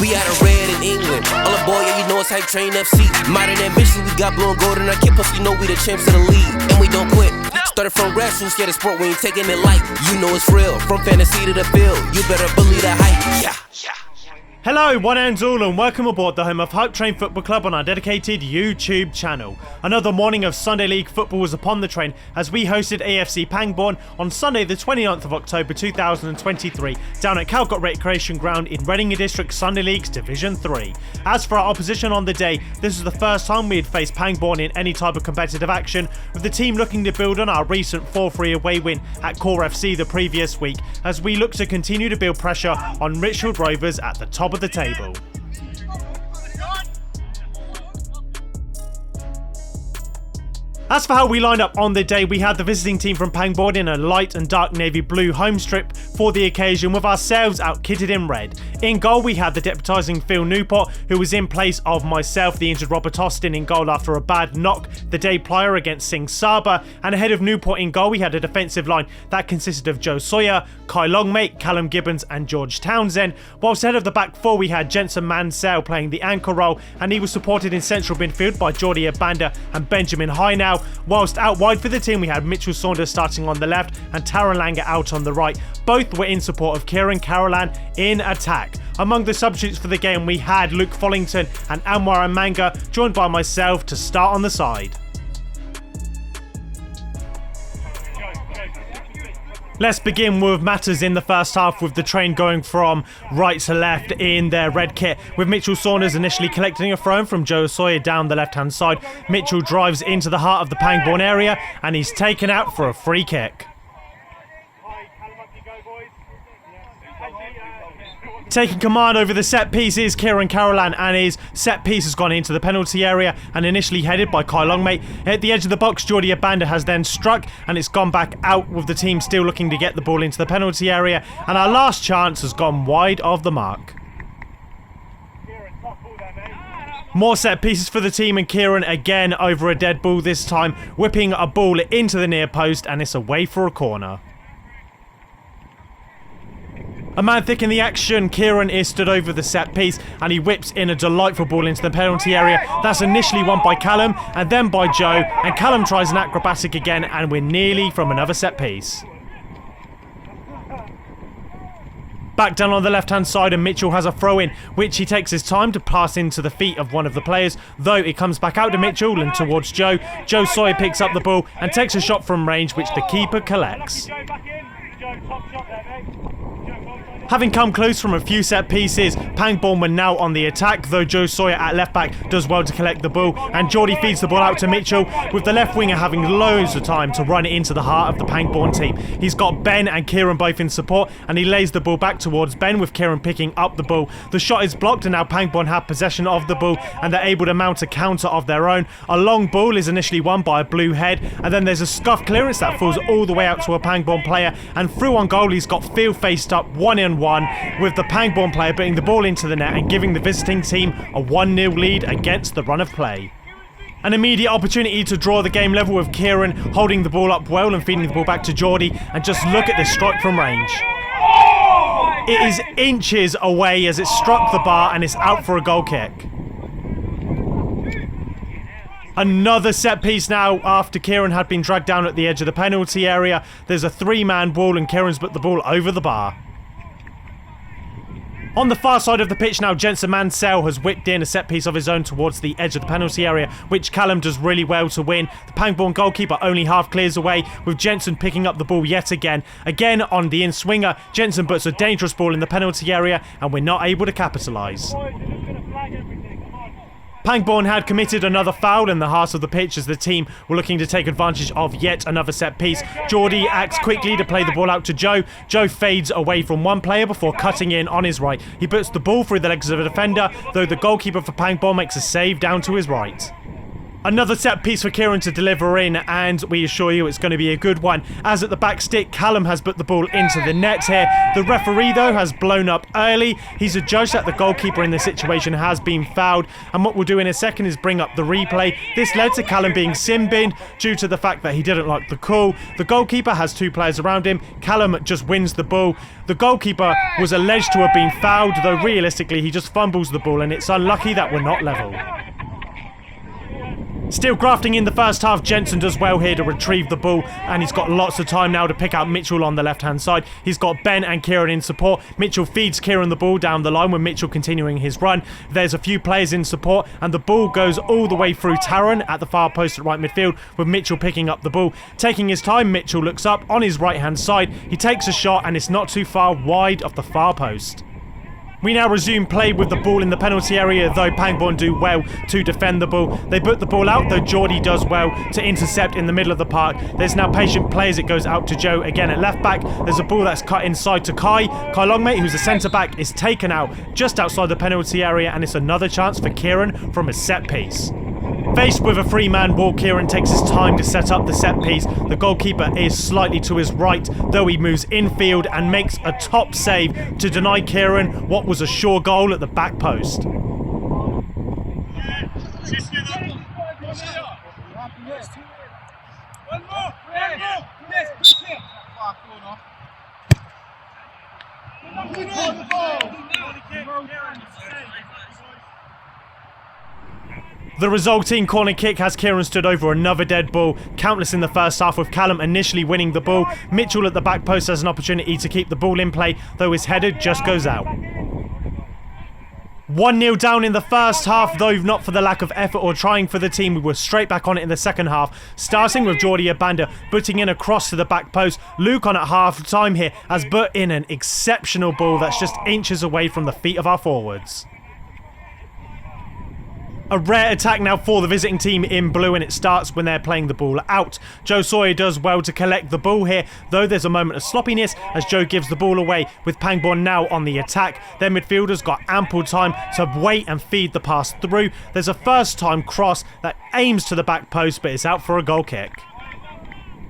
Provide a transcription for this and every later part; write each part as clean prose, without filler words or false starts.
We out of red in England. All aboard, yeah, you know it's Hype Train FC. Modern ambition, we got blue and gold in our kit, plus you know we the champs of the league. And we don't quit. Started from grassroots, yeah, the sport, we ain't taking it light. You know it's real, from fantasy to the field. You better believe the hype. Yeah. Hello, one and all, and welcome aboard the home of Hype Train Football Club on our dedicated YouTube channel. Another morning of Sunday League football was upon the train as we hosted AFC Pangbourne on Sunday the 29th of October 2023 down at Calcot Recreation Ground in Reading District Sunday League's Division 3. As for our opposition on the day, this was the first time we had faced Pangbourne in any type of competitive action, with the team looking to build on our recent 4-3 away win at Core FC the previous week as we look to continue to build pressure on Richfield Rovers at the top of the table. As for how we lined up on the day, we had the visiting team from Pangbourne in a light and dark navy blue home strip for the occasion, with ourselves out-kitted in red. In goal, we had the deputising Phil Newport, who was in place of myself, the injured Robert Austin, in goal after a bad knock the day prior against Singh Saba. And ahead of Newport in goal, we had a defensive line that consisted of Joe Sawyer, Kai Longmate, Callum Gibbons and George Townsend. Whilst ahead of the back four, we had Jensen Mansell playing the anchor role, and he was supported in central midfield by Geordie Abanda and Benjamin Highnow. Whilst out wide for the team, we had Mitchell Saunders starting on the left and Taron Langer out on the right. Both were in support of Kieran Carolan in attack. Among the substitutes for the game, we had Luke Follington and Anwar Amanga, joined by myself to start on the side. Let's begin with matters in the first half, with the train going from right to left in their red kit, with Mitchell Saunders initially collecting a throw from Joe Sawyer down the left hand side. Mitchell drives into the heart of the Pangbourne area and he's taken out for a free kick. Taking command over the set piece is Kieran Carolan, and his set piece has gone into the penalty area and initially headed by Kai Longmate. At the edge of the box, Geordie Abanda has then struck and it's gone back out, with the team still looking to get the ball into the penalty area, and our last chance has gone wide of the mark. More set pieces for the team, and Kieran again over a dead ball, this time whipping a ball into the near post, and it's away for a corner. A man thick in the action, Kieran is stood over the set piece and he whips in a delightful ball into the penalty area. That's initially won by Callum and then by Joe, and Callum tries an acrobatic again and we're nearly from another set piece. Back down on the left hand side, and Mitchell has a throw in, which he takes his time to pass into the feet of one of the players, though it comes back out to Mitchell and towards Joe. Joe Sawyer picks up the ball and takes a shot from range, which the keeper collects. Having come close from a few set pieces, Pangbourne were now on the attack, though Joe Sawyer at left back does well to collect the ball, and Geordie feeds the ball out to Mitchell, with the left winger having loads of time to run it into the heart of the Pangbourne team. He's got Ben and Kieran both in support, and he lays the ball back towards Ben, with Kieran picking up the ball. The shot is blocked and now Pangbourne have possession of the ball and they're able to mount a counter of their own. A long ball is initially won by a blue head, and then there's a scuff clearance that falls all the way out to a Pangbourne player, and through on goal he's got Phil faced up 1-on-1, with the Pangbourne player putting the ball into the net and giving the visiting team a 1-0 lead against the run of play. An immediate opportunity to draw the game level, with Kieran holding the ball up well and feeding the ball back to Geordie, and just look at this strike from range. It is inches away as it struck the bar and it's out for a goal kick. Another set piece now after Kieran had been dragged down at the edge of the penalty area. There's a three-man wall and Kieran's put the ball over the bar. On the far side of the pitch now, Jensen Mansell has whipped in a set piece of his own towards the edge of the penalty area, which Callum does really well to win. The Pangbourne goalkeeper only half clears away, with Jensen picking up the ball yet again. Again on the in-swinger, Jensen puts a dangerous ball in the penalty area and we're not able to capitalise. Pangbourne had committed another foul in the heart of the pitch as the team were looking to take advantage of yet another set piece. Geordie acts quickly to play the ball out to Joe. Joe fades away from one player before cutting in on his right. He puts the ball through the legs of a defender, though the goalkeeper for Pangbourne makes a save down to his right. Another set piece for Kieran to deliver in, and we assure you it's going to be a good one. As at the back stick, Callum has put the ball into the net here. The referee, though, has blown up early. He's adjudged that the goalkeeper in this situation has been fouled, and what we'll do in a second is bring up the replay. This led to Callum being sin-binned due to the fact that he didn't like the call. The goalkeeper has two players around him. Callum just wins the ball. The goalkeeper was alleged to have been fouled, though realistically he just fumbles the ball, and it's unlucky that we're not level. Still grafting in the first half, Jensen does well here to retrieve the ball, and he's got lots of time now to pick out Mitchell on the left-hand side. He's got Ben and Kieran in support. Mitchell feeds Kieran the ball down the line with Mitchell continuing his run. There's a few players in support, and the ball goes all the way through Taron at the far post at right midfield, with Mitchell picking up the ball. Taking his time, Mitchell looks up on his right-hand side. He takes a shot, and it's not too far wide of the far post. We now resume play with the ball in the penalty area, though Pangbourne do well to defend the ball. They put the ball out, though Geordie does well to intercept in the middle of the park. There's now patient play as it goes out to Joe again at left back. There's a ball that's cut inside to Kai. Kai Longmate, who's a centre back, is taken out just outside the penalty area, and it's another chance for Kieran from a set piece. Faced with a three-man ball, Kieran takes his time to set up the set piece. The goalkeeper is slightly to his right, though he moves infield and makes a top save to deny Kieran what was a sure goal at the back post. The resulting corner kick has Kieran stood over another dead ball, countless in the first half, with Callum initially winning the ball. Mitchell at the back post has an opportunity to keep the ball in play, though his header just goes out. 1-0 down in the first half, though not for the lack of effort or trying for the team. We were straight back on it in the second half, starting with Geordie Abanda putting in a cross to the back post. Luke on at half time here has put in an exceptional ball that's just inches away from the feet of our forwards. A rare attack now for the visiting team in blue, and it starts when they're playing the ball out. Joe Sawyer does well to collect the ball here, though there's a moment of sloppiness as Joe gives the ball away, with Pangbourne now on the attack. Their midfielders got ample time to wait and feed the pass through. There's a first time cross that aims to the back post, but it's out for a goal kick.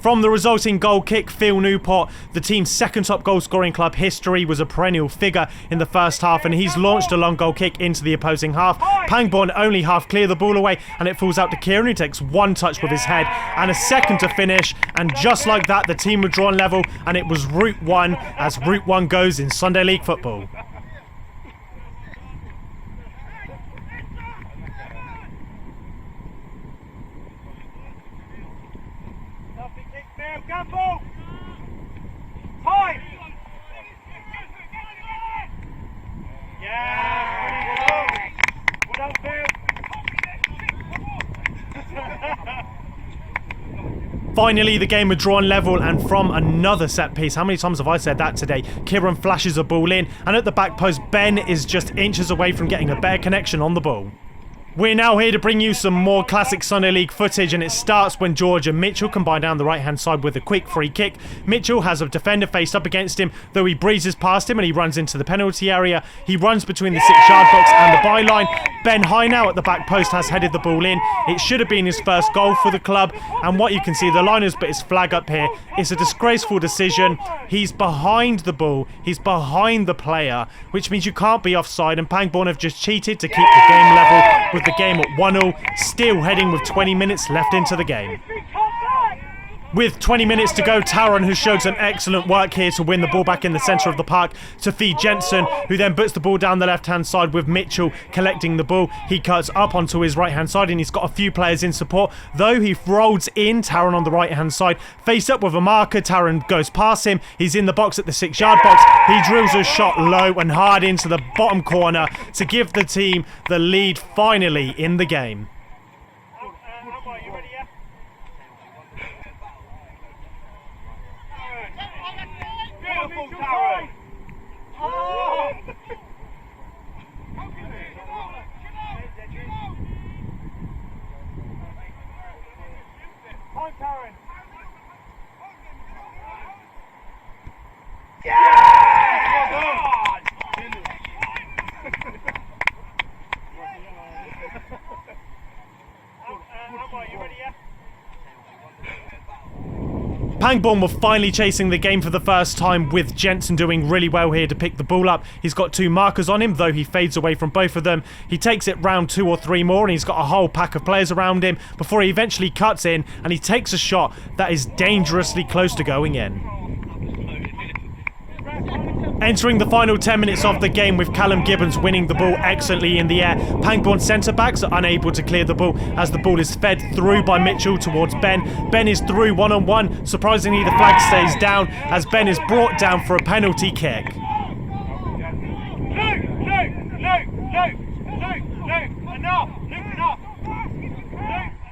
From the resulting goal kick, Phil Newport, the team's second top goal scoring club history, was a perennial figure in the first half, and he's launched a long goal kick into the opposing half. Pangbourne only half clear the ball away, and it falls out to Kieran, who takes one touch with his head and a second to finish, and just like that the team were drawn level, and it was Route 1 as Route 1 goes in Sunday League football. Gamble! Time! Yeah! Well done, Phil! Finally, the game had drawn level, and from another set piece, how many times have I said that today? Kieran flashes a ball in, and at the back post, Ben is just inches away from getting a better connection on the ball. We're now here to bring you some more classic Sunday League footage, and it starts when George and Mitchell combine down the right-hand side with a quick free kick. Mitchell has a defender faced up against him, though he breezes past him and he runs into the penalty area. He runs between the 6-yard box and the byline. Ben High now at the back post has headed the ball in. It should have been his first goal for the club, and what you can see, the line has put his flag up here. It's a disgraceful decision. He's behind the ball, he's behind the player, which means you can't be offside, and Pangbourne have just cheated to keep the game level, with the game at 1-0, still heading with 20 minutes left into the game. With 20 minutes to go, Taron, who showed some excellent work here to win the ball back in the centre of the park to feed Jensen, who then puts the ball down the left-hand side with Mitchell collecting the ball. He cuts up onto his right-hand side, and he's got a few players in support, though he rolls in Taron on the right-hand side. Face up with a marker, Taron goes past him. He's in the box at the 6-yard box. He drills a shot low and hard into the bottom corner to give the team the lead finally in the game. Pangbourne were finally chasing the game for the first time, with Jensen doing really well here to pick the ball up. He's got 2 markers on him, though he fades away from both of them. He takes it round 2 or 3 more, and he's got a whole pack of players around him before he eventually cuts in and he takes a shot that is dangerously close to going in. Entering the final 10 minutes of the game with Callum Gibbons winning the ball excellently in the air, Pangbourne centre-backs are unable to clear the ball as the ball is fed through by Mitchell towards Ben. Ben is through one-on-one. Surprisingly, the flag stays down as Ben is brought down for a penalty kick.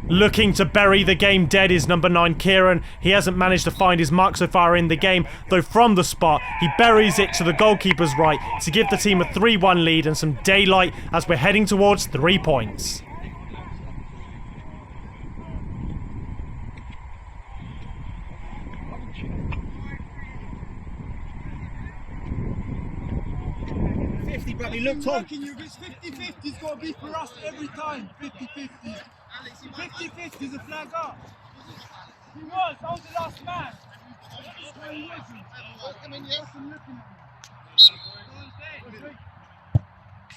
Looking to bury the game dead is number 9 Kieran. He hasn't managed to find his mark so far in the game, though from the spot he buries it to the goalkeeper's right to give the team a 3-1 lead and some daylight as we're heading towards 3 points. Bradley, look, Tom. It's 50-50, it's got to be for us every time. 50-50. 50-50 is a flag up. He was, I was the last man. He wasn't.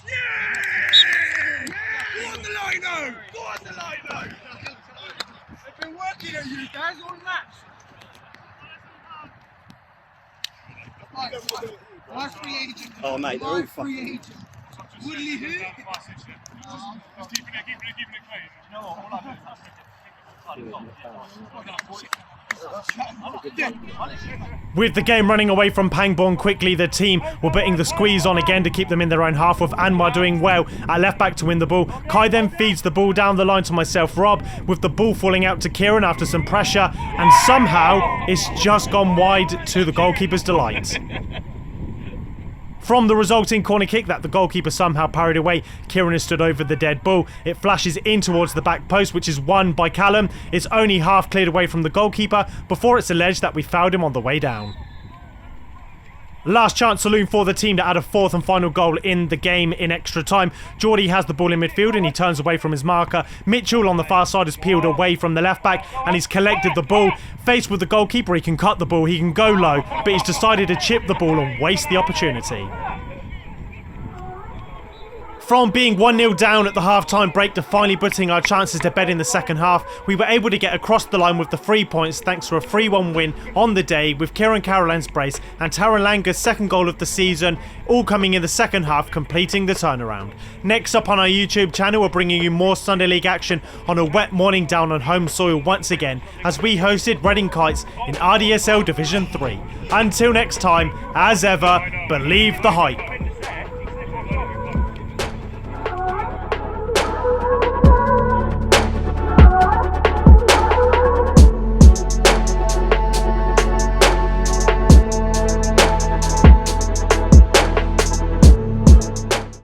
Yeah! Go on the line though! Go on the line though! They've been working at you guys all match. Last free agent. Oh mate, they're all free agent. Woodley who? Just keeping it clean. No, all I With the game running away from Pangbourne quickly, the team were putting the squeeze on again to keep them in their own half, with Anwar doing well at left back to win the ball. Kai then feeds the ball down the line to myself, Rob, with the ball falling out to Kieran after some pressure, and somehow it's just gone wide to the goalkeeper's delight. From the resulting corner kick that the goalkeeper somehow parried away, Kieran has stood over the dead ball. It flashes in towards the back post, which is won by Callum. It's only half cleared away from the goalkeeper before it's alleged that we fouled him on the way down. Last chance saloon for the team to add a 4th and final goal in the game in extra time. Geordie has the ball in midfield and he turns away from his marker. Mitchell on the far side has peeled away from the left back and he's collected the ball. Faced with the goalkeeper, he can cut the ball, he can go low, but he's decided to chip the ball and waste the opportunity. From being 1-0 down at the half-time break to finally putting our chances to bed in the second half, we were able to get across the line with the 3 points thanks to a 3-1 win on the day, with Kieran Caroline's brace and Taran Langa's second goal of the season all coming in the second half, completing the turnaround. Next up on our YouTube channel, we're bringing you more Sunday League action on a wet morning down on home soil once again as we hosted Reading Kites in RDSL Division 3. Until next time, as ever, believe the hype.